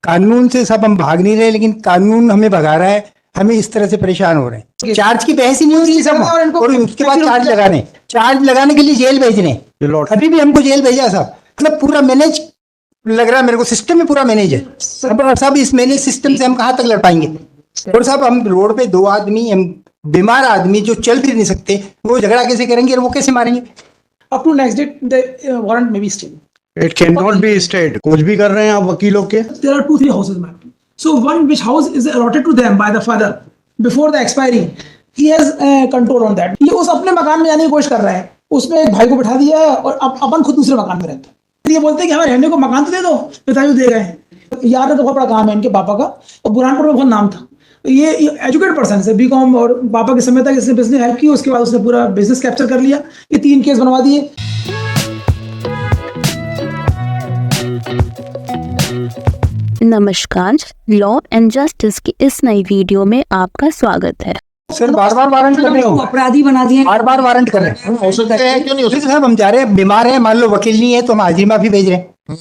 कानून से सब हम भाग नहीं रहे, लेकिन कानून हमें भगा रहा है। हमें इस तरह से परेशान हो रहे हैं। चार्ज की बहस ही नहीं हो रही सब, और उसके बाद चार्ज लगाने के लिए जेल भेजने, अभी भी हमको जेल भेजा साहब। मतलब पूरा मैनेज लग रहा है मेरे को, सिस्टम में पूरा मैनेज है। अब सब इस मैनेज सिस्टम से हम कहाँ तक लड़ पाएंगे? और साहब हम रोड पे दो आदमी, हम बीमार आदमी जो चल फिर नहीं सकते, वो झगड़ा कैसे करेंगे और वो कैसे मारेंगे? Up to next date, the warrant may be stayed. It cannot be stayed. कुछ भी कर रहे हैं आप वकीलों के। There are 2-3 houses, ma'am. So one which house is allotted to them by the father before the expiry, he has control on that. ये उस अपने मकान में जाने की कोशिश कर रहा है, उसमें एक भाई को बैठा दिया है और अपन खुद दूसरे मकान में रहते हैं। ये बोलते हैं कि हमें रहने को मकान तो दे दो, पिताजी दे गए हैं। यार तो बहुत बड़ा काम है इनके पापा का, और बुरहानपुर में बहुत नाम था। ये एजुकेटेड पर्सन है, बीकॉम, और पापा के समय तक इसने बिजनेस हेल्प की, उसके बाद उसने पूरा बिजनेस कैप्चर कर लिया। ये 3 केस बनवा दिए। नमस्कार, लॉ एंड जस्टिस की इस नई वीडियो में आपका स्वागत है। सर बार बार वारंट कर रहे हो, अपराधी बना दिए, बार बार वारंट कर रहे हैं। हो सकते हैं, क्यों नहीं हो सकते? साहब हम जा रहे हैं, बीमार है, मान लो वकील नहीं है तो हम हाजिरी माफी भेज रहे हैं।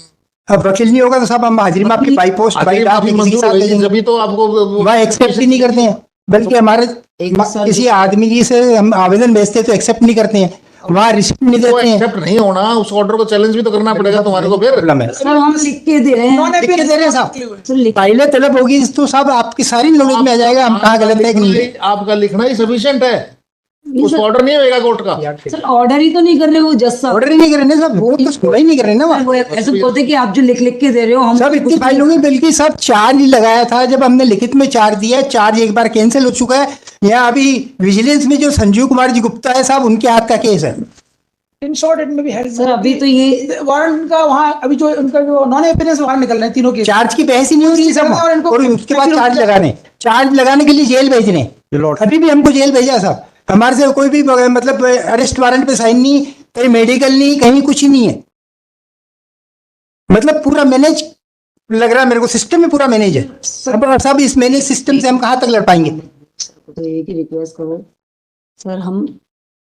अब वकील नहीं होगा तो साहब हम हाजिरी माफी बाई पोस्ट बाई डाक जब तो आपको वहाँ एक्सेप्ट ही नहीं करते हैं, बल्कि हमारे किसी आदमी की से हम आवेदन भेजते हैं तो एक्सेप्ट नहीं करते हैं, वहाँ रिसिप्ट नहीं देते हैं। एक्सेप्ट नहीं होना, उस ऑर्डर को चैलेंज भी तो करना पड़ेगा तुम्हारे को। फिर प्रॉब्लम है सर हम लिख के दे रहे हैं, लिख के दे रहे हैं साहब। सर लिख पहले तलब होगी तो साहब आपकी सारी नॉलेज में आ जाएगा हम कहाँ गलत है कि नहीं। आपका लिखना ही सफिशिएंट है, उस ऑर्डर नहीं होगा कोर्ट का। सर ऑर्डर ही तो नहीं कर रहे वो जज साहब, ऑर्डर ही नहीं कर रहे ना साहब, वो तो सुना ही नहीं कर रहे ना वहाँ। वो ऐसे बोलते कि आप जो लिख के दे रहे हो हम सब इतनी फाइल होगी, बल्कि सब चार्ज ही लगाया था जब हमने लिखित में चार्ज दिया। चार्ज एक बार कैंसिल हो चुका है। यहाँ अभी विजिलेंस में जो संजीव कुमार जी गुप्ता है साहब, उनके हाथ का केस है। इन शॉर्ट इट में भी है सर अभी तो ये वारंट का वहाँ अभी जो उनका जो नॉन एपियरेंस वारंट निकल रहे हैं तीनों के, चार्ज की बहस ही नहीं हो रही सब, और उसके बाद चार्ज लगाने के लिए जेल भेजने, अभी भी हमको जेल भेजा साहब। हमारे से कोई भी मतलब अरेस्ट वारंट पे साइन नहीं, कहीं मेडिकल नहीं, कहीं कुछ ही नहीं है। मतलब पूरा मैनेज लग रहा है मेरे को, सिस्टम में पूरा मैनेज है। अब सब इस मैनेज सिस्टम से हम कहाँ तक लड़ पाएंगे? तो एक ही रिक्वेस्ट करो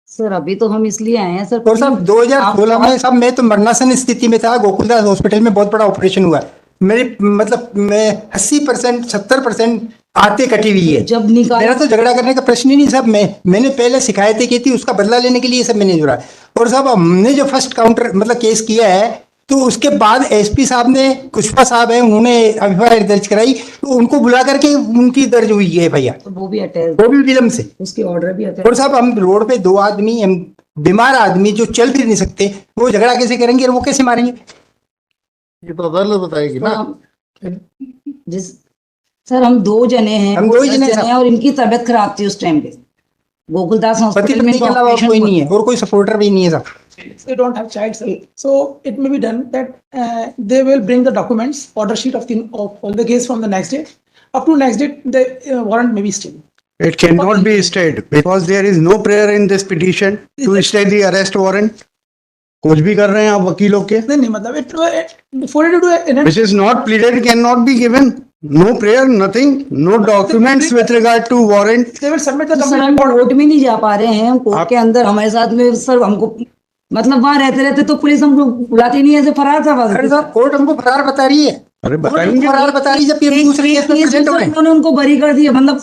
सर अभी तो हम इसलिए आए हैं सर। और साहब 2016 में साहब मैं तो मरणासन स्थिति में था, गोकुलदास हॉस्पिटल में बहुत बड़ा ऑपरेशन हुआ। मेरे मतलब मैं 80% 70% आते कटी हुई है। जब निकाल मेरा तो झगड़ा करने का प्रश्न ही नहीं साहब। मैंने पहले शिकायतें की थी, उसका बदला लेने के लिए सब मैंने जुड़ा। और साहब हमने जो फर्स्ट काउंटर मतलब केस किया है, तो उसके बाद एसपी साहब ने, कुशवा साहब है, उन्होंने एफआईआर दर्ज कराई, तो उनको बुला करके उनकी दर्ज हुई है भैया, वो भी अटैच, वो भी विलम्ब से, उसके ऑर्डर भी अटैच। और साहब हम रोड पे दो आदमी, हम बीमार आदमी जो चल फिर नहीं सकते, वो झगड़ा कैसे करेंगे और वो कैसे मारेंगे? ये तो अदालत बताएगी ना। जिस सर हम 2 जने हैं, हम 2 जने हैं और इनकी तबीयत खराब थी उस टाइम पे गोकुलदास हॉस्पिटल में। के अलावा कोई नहीं है और कोई सपोर्टर भी नहीं है साहब। they don't have child, sir. So it may be done that they will bring the documents, order sheet of all the case from the next day. Up to next date, the warrant may be stayed. It cannot be stayed because there is no prayer in this petition to stay the arrest warrant. कुछ भी कर रहे हैं आप वकीलों के। नहीं मतलब for it to do Which is not pleaded cannot be given. No prayer, nothing, no documents with regard to warrant. they will submit the sir हम कोर्ट में नहीं जा पा रहे हैं, हम कोर्ट के अंदर हमारे साथ में सर हमको मतलब वहाँ रहते तो पुलिस हमको बुलाती नहीं है, ऐसे फरार था। अरे साहब कोर्ट हमको फरार बता रही है, अरे बताएंगे फरार बता रही है, जबकि हम दूसरे केस में प्रेजेंट हो रहे हैं। उन्होंने उनको बरी कर दिया, मतलब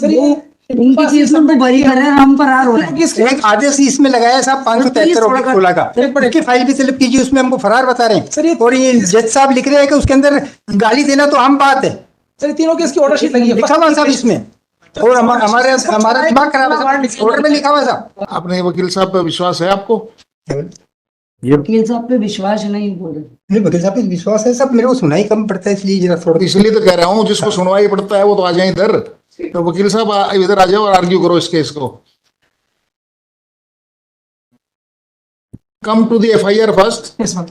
उनकी केस में उनको बरी कर रहे हैं, हम फरार हो रहे हैं। एक आदेश इसमें लगाया साहब 573 रुपए 16 का, उसकी फाइल भी तलब कीजिए, उसमें हमको फरार बता रहे हैं। और ये जज साहब लिख रहे हैं कि उसके अंदर गाली देना तो आम बात है। सर तीनों केस की ऑर्डर शीट लगी है, लिखा हुआ साहब इसमें, और हमारा दिमाग खराब है साहब, ऑर्डर में लिखा हुआ साहब। अपने वकील साहब पर विश्वास है आपको? वकील साहब पे विश्वास नहीं बोले, नहीं वकील साहब पे विश्वास है सब, मेरे को सुनाई कम पड़ता है इसलिए जरा थोड़ा। इसलिए तो कह रहा हूँ, जिसको सुनवाई पड़ता है वो तो आ जाए इधर। तो वकील साहब इधर आ जाओ और आर्ग्यू करो इस केस को। Come to the FIR first. Yes, ma'am.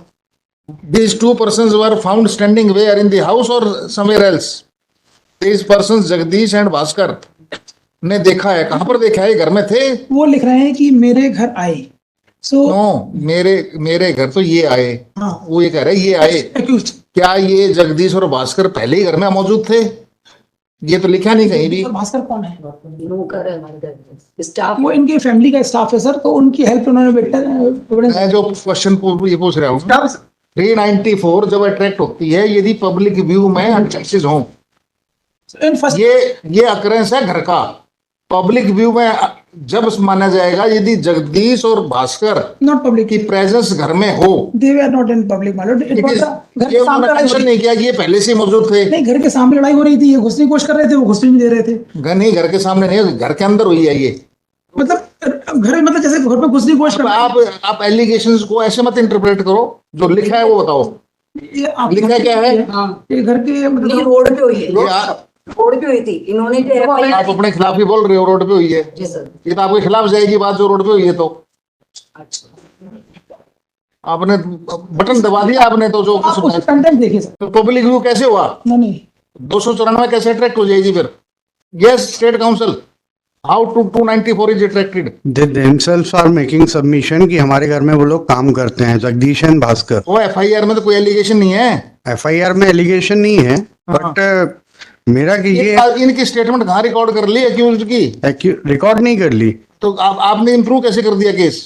These 2 persons were found standing where, in the house or somewhere else? These persons Jagdish and Bhaskar ने देखा है, कहाँ पर देखा है? घर में थे। वो लिख रहे हैं कि मेरे घर आए। सो नो, मेरे घर तो ये आए। हाँ। वो ये कह रहे हैं ये आए। accused क्या ये जगदीश और भास्कर पहले ही घर में मौजूद थे? ये तो लिखा नहीं कहीं भी। और भास्कर कौन है? नौकर है हमारे घर स्टाफ, वो इनके फैमिली का स्टाफ है सर, तो उनकी हेल्प उन्होंने बेटा मैं जो क्वेश्चन ये पूछ रहा हूँ, 394 जब अट्रैक्ट होती है यदि पब्लिक व्यू में अनचेक्सिस हों, इन फर्स्ट ये अकरेंस है घर का। पब्लिक व्यू में जब माना जाएगा यदि जगदीश और भास्कर नॉट पब्लिक की प्रेजेंस घर में हो। They were not in public my lord. It It was is- घर ये के सामने उन्होंने लड़ाई हो मेंशन रही नहीं किया कि ये पहले से ही मौजूद थे। नहीं, घर के सामने लड़ाई हो रही थी, ये घुसने की कोशिश कर रहे थे, वो घुसने नहीं दे रहे थे। नहीं, घर के सामने नहीं, घर के अंदर हुई है ये। मतलब घर मतलब जैसे घर पे घुसने की कोशिश कर रहे आप एलिगेशंस को ऐसे मत इंटरप्रेट करो, जो लिखा है वो बताओ। थे। ये आप लिखा क्या है? हाँ, ये घर के नहीं, मतलब रोड पे हुई है, ये रोड पे हुई थी इन्होंने जो FIR आप अपने खिलाफ ही बोल रहे हो, रोड पे हुई है। जी सर। ये तो आपके खिलाफ जाएगी बात जो रोड पे हुई है। तो आपने बटन दबा दिया आपने, तो जो आप उसका कंटेंट देखिए सर। पब्लिक व्यू कैसे हुआ? नहीं 294 कैसे अट्रैक्ट हो जाएगी फिर? Yes, state council, how to 294 is attracted? They themselves are making submission कि हमारे घर में वो लोग काम करते हैं, जगदीश एंड भास्कर। वो एफआईआर में तो कोई एलिगेशन नहीं है। FIR में एलिगेशन नहीं है, बट मेरा कि ये इनकी स्टेटमेंट कहाँ रिकॉर्ड कर ली अक्यूज्ड की? रिकॉर्ड नहीं कर ली। तो आपने इम्प्रूव कैसे कर दिया केस?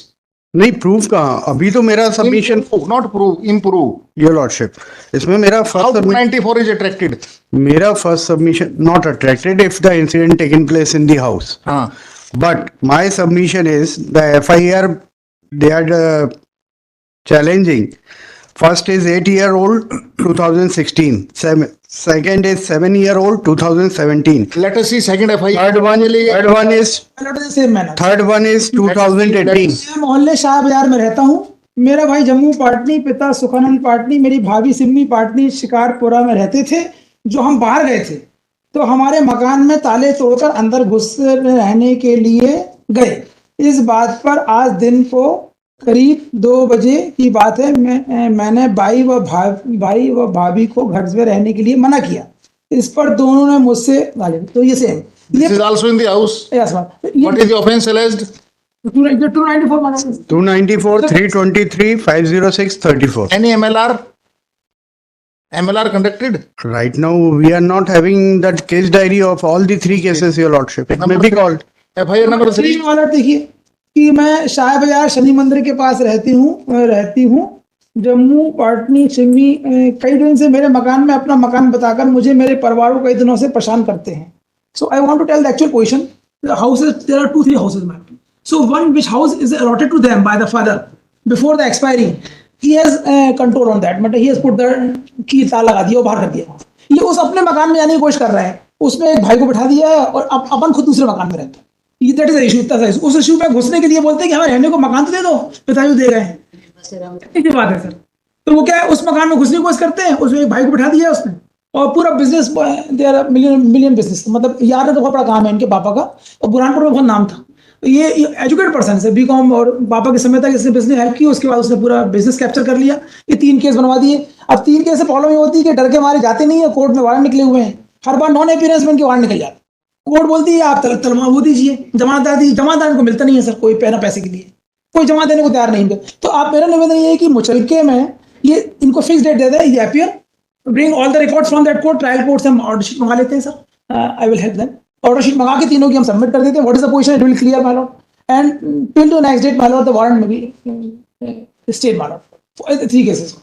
नहीं, प्रूफ कहाँ, अभी तो मेरा submission, not prove, improve. Your lordship, इसमें मेरा हाउ फर्स्ट 294 इज अट्रैक्टेड? मेरा first submission not attracted if the incident taken place in the house, हाँ, but my submission is the FIR they are challenging. First is 8-year-old 2016, second is 7-year-old 2017, let us see second FIR. third one is same manner. third one is 2018. मैं मोहल्ले शाह बाजार में रहता हूँ। मेरा भाई जम्मू पाटनी, पिता सुखानंद पाटनी, मेरी भाभी सिम्मी पाटनी शिकारपुरा में रहते थे। जो हम बाहर गए थे तो हमारे मकान में ताले तोड़कर अंदर घुस रहने के लिए गए। इस बात पर आज दिन को करीब 2 बजे की बात है, मैंने भाई व भाभी को घर में रहने के लिए मना किया। इस पर दोनों ने मुझसे गाली। तो ये same this is also in the house. Yes what is the offence alleged? 294 माना। 294, 323, 506, 34. Any MLR conducted? Right now we are not having that case diary of all the 3 cases, your lordship. It may be called. FIR number 3। वाला देखिए कि मैं शाह बाजार शनि मंदिर के पास रहती हूँ। जम्मू पाटनी सिमी कई दिन से मेरे मकान में अपना मकान बताकर मुझे मेरे परिवार को कई दिनों से परेशान करते हैं। So I want to tell the actual position. Houses, there are 2-3 houses ma'am. So one which house is allotted to them by the father before the expiry. He has control on that, मतलब he has put the key ताला लगा दिया और बाहर कर दिया। ये उस अपने मकान में जाने की कोशिश कर रहा है, उसमें एक भाई को बिठा दिया है और अपन खुद दूसरे मकान में रहता है। ये दैट इज इशू। इतना सा issue। उस इशू में घुसने के लिए बोलते हैं कि हमें रहने को मकान तो दे दो, पिताजी दे गए हैं। ये बात है सर। तो वो क्या है, उस मकान में घुसने की कोशिश करते हैं, उसमें एक भाई को बिठा दिया उसने और पूरा बिजनेस, देयर मिलियन बिजनेस, मतलब यार ने तो बहुत बड़ा काम है इनके पापा का और बुरहानपुर में बहुत नाम था। ये एजुकेटेड पर्सन है, बीकॉम, और पापा के समय तक इसने बिजनेस हेल्प की। उसके बाद उसने पूरा बिजनेस कैप्चर कर लिया। ये 3 केस बनवा दिए। अब 3 केस से प्रॉब्लम ये होती है कि डर के मारे जाते नहीं है, कोर्ट में वारंट निकले हुए हैं। हर बार नॉन अपीयरेंस में इनके वारंट निकल जाते। कोर्ट बोलती है आप तलमा वो दीजिए, जमानतदार को मिलता नहीं है सर, कोई पैसे के लिए कोई जमा देने को तैयार नहीं है। तो आप, मेरा निवेदन ये है कि मुचलके में ये इनको फिक्स डेट दे दें, ये appear, bring all the records from that court. Trial court से हम ऑर्डर शीट मंगा लेते हैं sir. I will help them. Order sheet मंगा के तीनों की हम सबमिट कर देते हैं। What is the position, it will clear my lord, and till to next date my lord the warrant में be state my lord 3 cases.